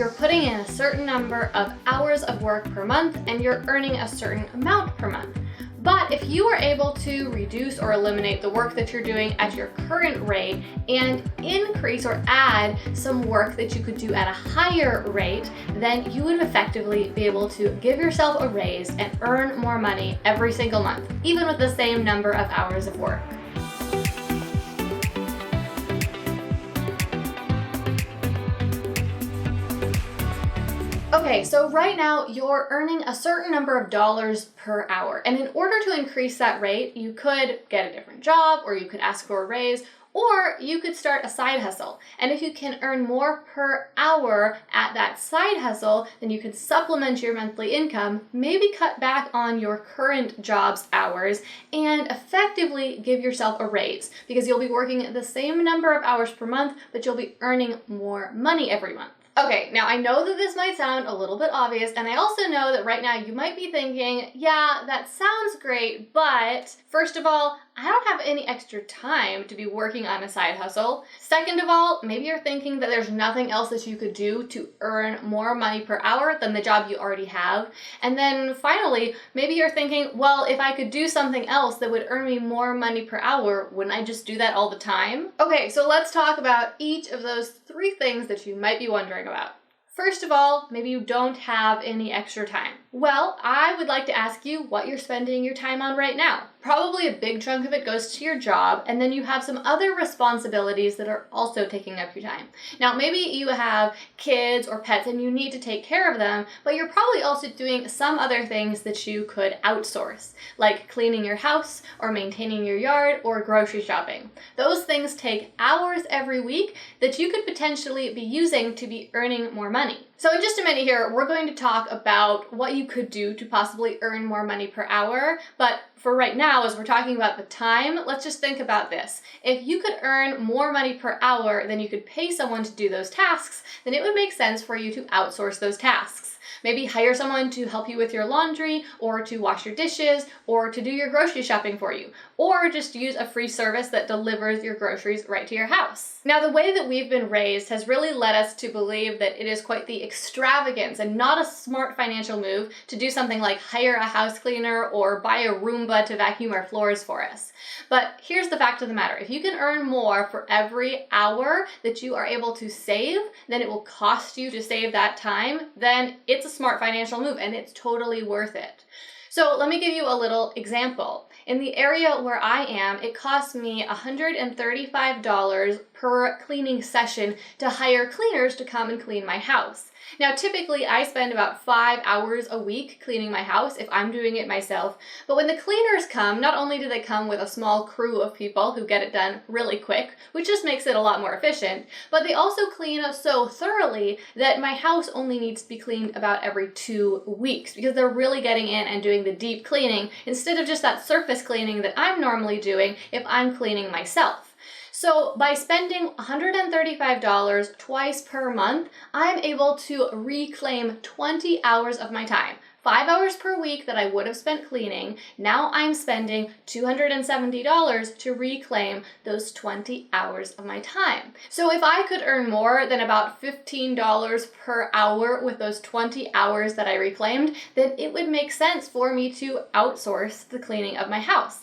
you're putting in a certain number of hours of work per month and you're earning a certain amount per month. But if you are able to reduce or eliminate the work that you're doing at your current rate and increase or add some work that you could do at a higher rate, then you would effectively be able to give yourself a raise and earn more money every single month, even with the same number of hours of work. Okay, so right now you're earning a certain number of dollars per hour. And in order to increase that rate, you could get a different job, or you could ask for a raise, or you could start a side hustle. And if you can earn more per hour at that side hustle, then you can supplement your monthly income, maybe cut back on your current job's hours, and effectively give yourself a raise, because you'll be working the same number of hours per month, but you'll be earning more money every month. Okay, now I know that this might sound a little bit obvious, and I also know that right now you might be thinking, yeah, that sounds great, but first of all, I don't have any extra time to be working on a side hustle. Second of all, maybe you're thinking that there's nothing else that you could do to earn more money per hour than the job you already have. And then finally, maybe you're thinking, well, if I could do something else that would earn me more money per hour, wouldn't I just do that all the time? Okay, so let's talk about each of those three things that you might be wondering about. First of all, maybe you don't have any extra time. Well, I would like to ask you what you're spending your time on right now. Probably a big chunk of it goes to your job, and then you have some other responsibilities that are also taking up your time. Now, maybe you have kids or pets and you need to take care of them, but you're probably also doing some other things that you could outsource, like cleaning your house or maintaining your yard or grocery shopping. Those things take hours every week that you could potentially be using to be earning more money. So in just a minute here, we're going to talk about what you could do to possibly earn more money per hour. But for right now, as we're talking about the time, let's just think about this. If you could earn more money per hour than you could pay someone to do those tasks, then it would make sense for you to outsource those tasks. Maybe hire someone to help you with your laundry, or to wash your dishes, or to do your grocery shopping for you, or just use a free service that delivers your groceries right to your house. Now, the way that we've been raised has really led us to believe that it is quite the extravagance and not a smart financial move to do something like hire a house cleaner or buy a Roomba to vacuum our floors for us. But here's the fact of the matter. If you can earn more for every hour that you are able to save than it will cost you to save that time, then it's a smart financial move and it's totally worth it. So let me give you a little example. In the area where I am, it costs me $135 per cleaning session to hire cleaners to come and clean my house. Now, typically I spend about 5 hours a week cleaning my house if I'm doing it myself, but when the cleaners come, not only do they come with a small crew of people who get it done really quick, which just makes it a lot more efficient, but they also clean up so thoroughly that my house only needs to be cleaned about every 2 weeks, because they're really getting in and doing the deep cleaning instead of just that surface cleaning that I'm normally doing if I'm cleaning myself. So by spending $135 twice per month, I'm able to reclaim 20 hours of my time. 5 hours per week that I would have spent cleaning. Now I'm spending $270 to reclaim those 20 hours of my time. So if I could earn more than about $15 per hour with those 20 hours that I reclaimed, then it would make sense for me to outsource the cleaning of my house.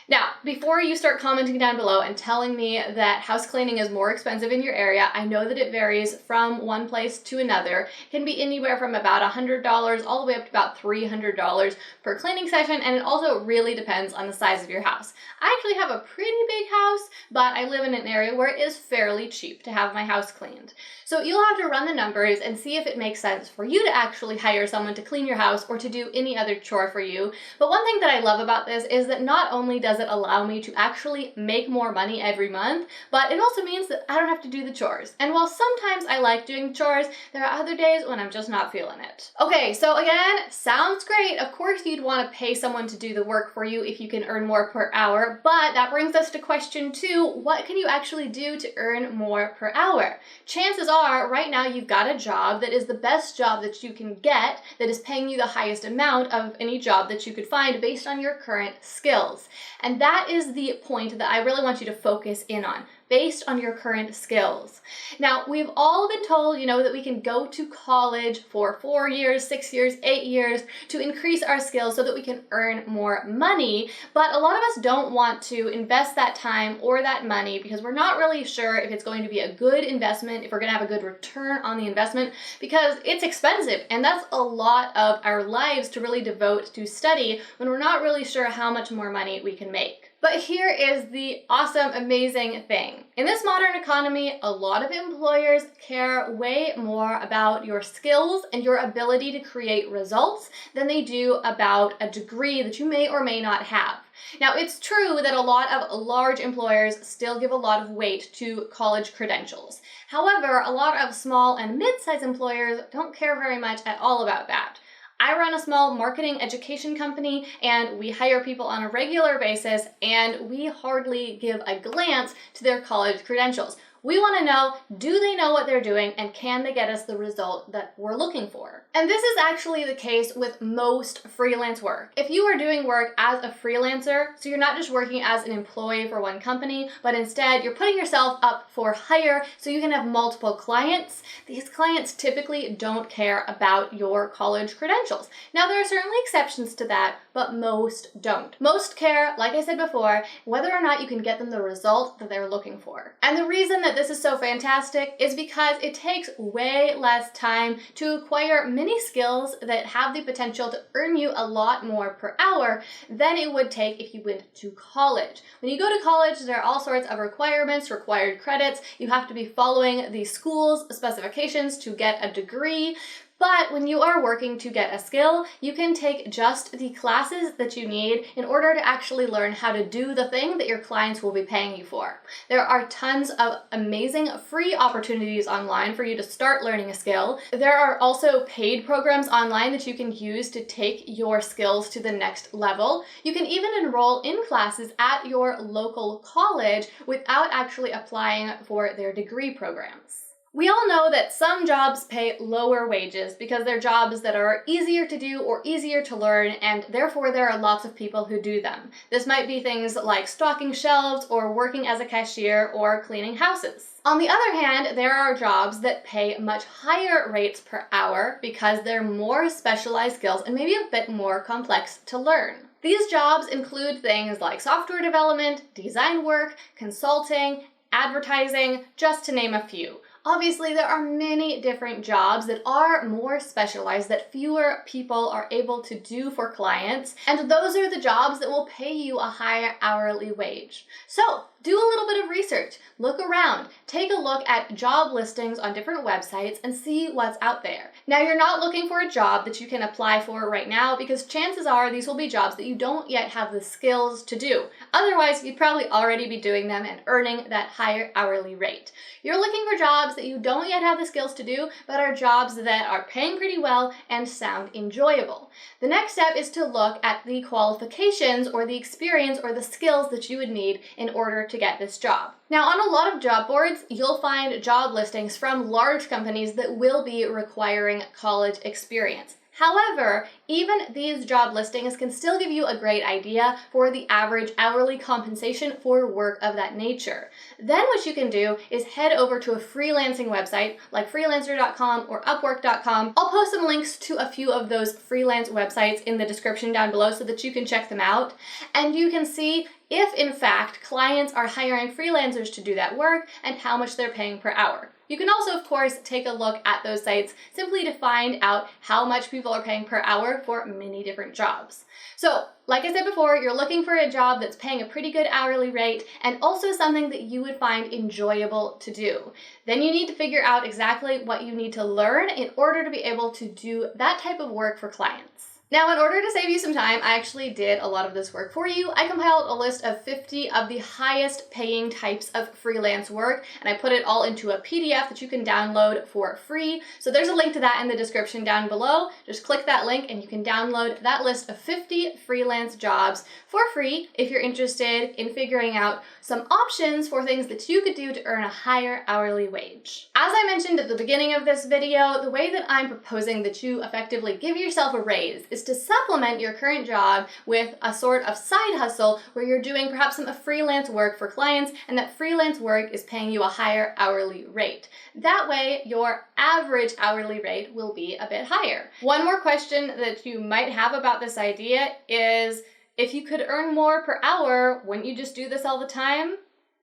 Now, before you start commenting down below and telling me that house cleaning is more expensive in your area, I know that it varies from one place to another. It can be anywhere from about $100 all the way up to about $300 per cleaning session, and it also really depends on the size of your house. I actually have a pretty big house, but I live in an area where it is fairly cheap to have my house cleaned. So you'll have to run the numbers and see if it makes sense for you to actually hire someone to clean your house or to do any other chore for you. But one thing that I love about this is that not only does it allow me to actually make more money every month, but it also means that I don't have to do the chores. And while sometimes I like doing chores, there are other days when I'm just not feeling it. Okay, so again, sounds great. Of course you'd want to pay someone to do the work for you if you can earn more per hour, but that brings us to question 2. What can you actually do to earn more per hour? Chances are right now you've got a job that is the best job that you can get, that is paying you the highest amount of any job that you could find based on your current skills. And that is the point that I really want you to focus in on. based on your current skills. Now, we've all been told, that we can go to college for 4 years, 6 years, 8 years to increase our skills so that we can earn more money, but a lot of us don't want to invest that time or that money because we're not really sure if it's going to be a good investment, if we're going to have a good return on the investment, because it's expensive, and that's a lot of our lives to really devote to study when we're not really sure how much more money we can make. But here is the awesome, amazing thing. In this modern economy, a lot of employers care way more about your skills and your ability to create results than they do about a degree that you may or may not have. Now, it's true that a lot of large employers still give a lot of weight to college credentials. However, a lot of small and mid-sized employers don't care very much at all about that. I run a small marketing education company, and we hire people on a regular basis, and we hardly give a glance to their college credentials. We want to know, do they know what they're doing, and can they get us the result that we're looking for? And this is actually the case with most freelance work. If you are doing work as a freelancer, so you're not just working as an employee for one company, but instead you're putting yourself up for hire so you can have multiple clients, these clients typically don't care about your college credentials. Now, there are certainly exceptions to that, but most don't. Most care, like I said before, whether or not you can get them the result that they're looking for. And the reason that this is so fantastic is because it takes way less time to acquire many skills that have the potential to earn you a lot more per hour than it would take if you went to college. When you go to college, there are all sorts of requirements, required credits. You have to be following the school's specifications to get a degree. But when you are working to get a skill, you can take just the classes that you need in order to actually learn how to do the thing that your clients will be paying you for. There are tons of amazing free opportunities online for you to start learning a skill. There are also paid programs online that you can use to take your skills to the next level. You can even enroll in classes at your local college without actually applying for their degree programs. We all know that some jobs pay lower wages because they're jobs that are easier to do or easier to learn, and therefore there are lots of people who do them. This might be things like stocking shelves or working as a cashier or cleaning houses. On the other hand, there are jobs that pay much higher rates per hour because they're more specialized skills and maybe a bit more complex to learn. These jobs include things like software development, design work, consulting, advertising, just to name a few. Obviously, there are many different jobs that are more specialized that fewer people are able to do for clients, and those are the jobs that will pay you a higher hourly wage. So, do a little bit of research, look around, take a look at job listings on different websites and see what's out there. Now, you're not looking for a job that you can apply for right now because chances are these will be jobs that you don't yet have the skills to do. Otherwise, you'd probably already be doing them and earning that higher hourly rate. You're looking for jobs that you don't yet have the skills to do, but are jobs that are paying pretty well and sound enjoyable. The next step is to look at the qualifications or the experience or the skills that you would need in order to get this job. Now, on a lot of job boards, you'll find job listings from large companies that will be requiring college experience. However, even these job listings can still give you a great idea for the average hourly compensation for work of that nature. Then what you can do is head over to a freelancing website like freelancer.com or upwork.com. I'll post some links to a few of those freelance websites in the description down below so that you can check them out, and you can see if in fact clients are hiring freelancers to do that work and how much they're paying per hour. You can also, of course, take a look at those sites simply to find out how much people are paying per hour for many different jobs. So, like I said before, you're looking for a job that's paying a pretty good hourly rate and also something that you would find enjoyable to do. Then you need to figure out exactly what you need to learn in order to be able to do that type of work for clients. Now, in order to save you some time, I actually did a lot of this work for you. I compiled a list of 50 of the highest paying types of freelance work, and I put it all into a PDF that you can download for free. So there's a link to that in the description down below. Just click that link and you can download that list of 50 freelance jobs for free if you're interested in figuring out some options for things that you could do to earn a higher hourly wage. As I mentioned at the beginning of this video, the way that I'm proposing that you effectively give yourself a raise is to supplement your current job with a sort of side hustle where you're doing perhaps some freelance work for clients, and that freelance work is paying you a higher hourly rate. That way, your average hourly rate will be a bit higher. One more question that you might have about this idea is, if you could earn more per hour, wouldn't you just do this all the time?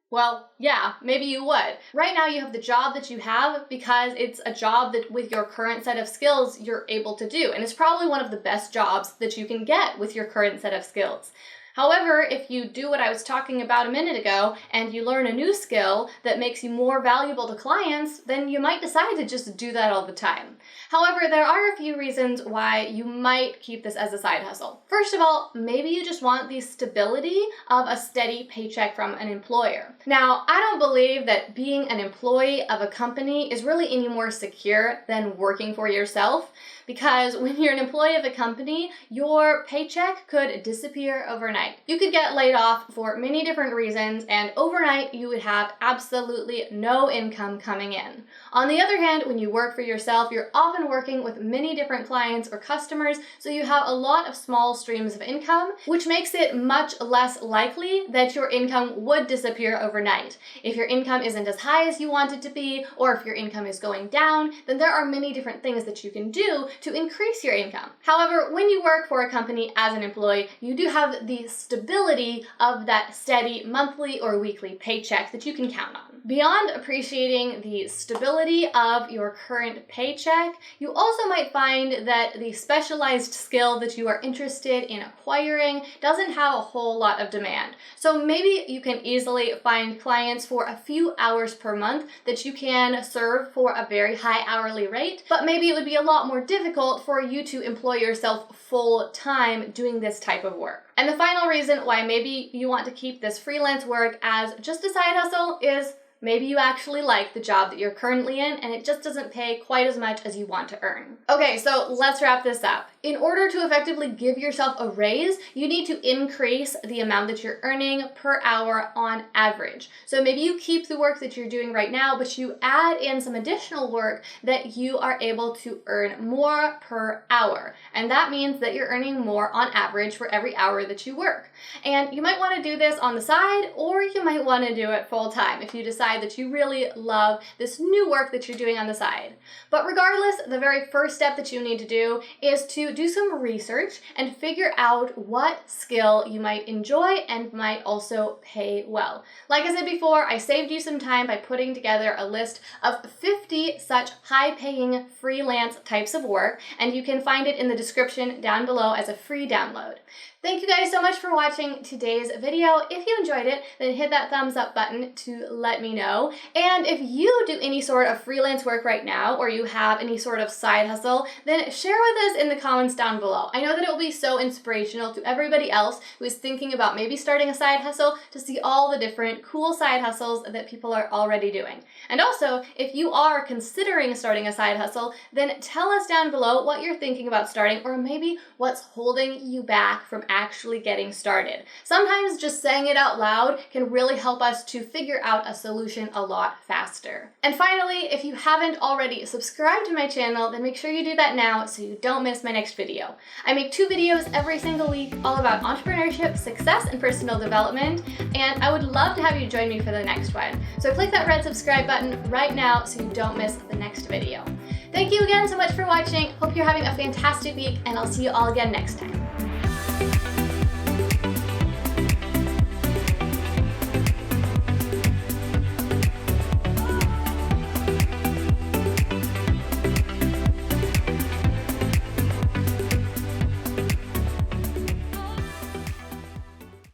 Well, yeah, maybe you would. Right now you have the job that you have because it's a job that with your current set of skills you're able to do. And it's probably one of the best jobs that you can get with your current set of skills. However, if you do what I was talking about a minute ago and you learn a new skill that makes you more valuable to clients, then you might decide to just do that all the time. However, there are a few reasons why you might keep this as a side hustle. First of all, maybe you just want the stability of a steady paycheck from an employer. Now, I don't believe that being an employee of a company is really any more secure than working for yourself, because when you're an employee of a company, your paycheck could disappear overnight. You could get laid off for many different reasons, and overnight you would have absolutely no income coming in. On the other hand, when you work for yourself, you're often working with many different clients or customers, so you have a lot of small streams of income, which makes it much less likely that your income would disappear overnight. If your income isn't as high as you want it to be, or if your income is going down, then there are many different things that you can do to increase your income. However, when you work for a company as an employee, you do have the stability of that steady monthly or weekly paycheck that you can count on. Beyond appreciating the stability of your current paycheck, you also might find that the specialized skill that you are interested in acquiring doesn't have a whole lot of demand. So maybe you can easily find clients for a few hours per month that you can serve for a very high hourly rate, but maybe it would be a lot more difficult for you to employ yourself full time doing this type of work. And the final reason why maybe you want to keep this freelance work as just a side hustle is maybe you actually like the job that you're currently in and it just doesn't pay quite as much as you want to earn. Okay, so let's wrap this up. In order to effectively give yourself a raise, you need to increase the amount that you're earning per hour on average. So maybe you keep the work that you're doing right now, but you add in some additional work that you are able to earn more per hour. And that means that you're earning more on average for every hour that you work. And you might want to do this on the side, or you might want to do it full time if you decide that you really love this new work that you're doing on the side. But regardless, the very first step that you need to do is to do some research and figure out what skill you might enjoy and might also pay well. Like I said before, I saved you some time by putting together a list of 50 such high-paying freelance types of work, and you can find it in the description down below as a free download. Thank you guys so much for watching today's video. If you enjoyed it, then hit that thumbs up button to let me know. And if you do any sort of freelance work right now, or you have any sort of side hustle, then share with us in the comments down below. I know that it will be so inspirational to everybody else who is thinking about maybe starting a side hustle to see all the different cool side hustles that people are already doing. And also, if you are considering starting a side hustle, then tell us down below what you're thinking about starting, or maybe what's holding you back from actually getting started. Sometimes just saying it out loud can really help us to figure out a solution a lot faster. And finally, if you haven't already subscribed to my channel, then make sure you do that now so you don't miss my next video. I make 2 videos every single week all about entrepreneurship, success, and personal development, and I would love to have you join me for the next one. So click that red subscribe button right now so you don't miss the next video. Thank you again so much for watching. Hope you're having a fantastic week, and I'll see you all again next time.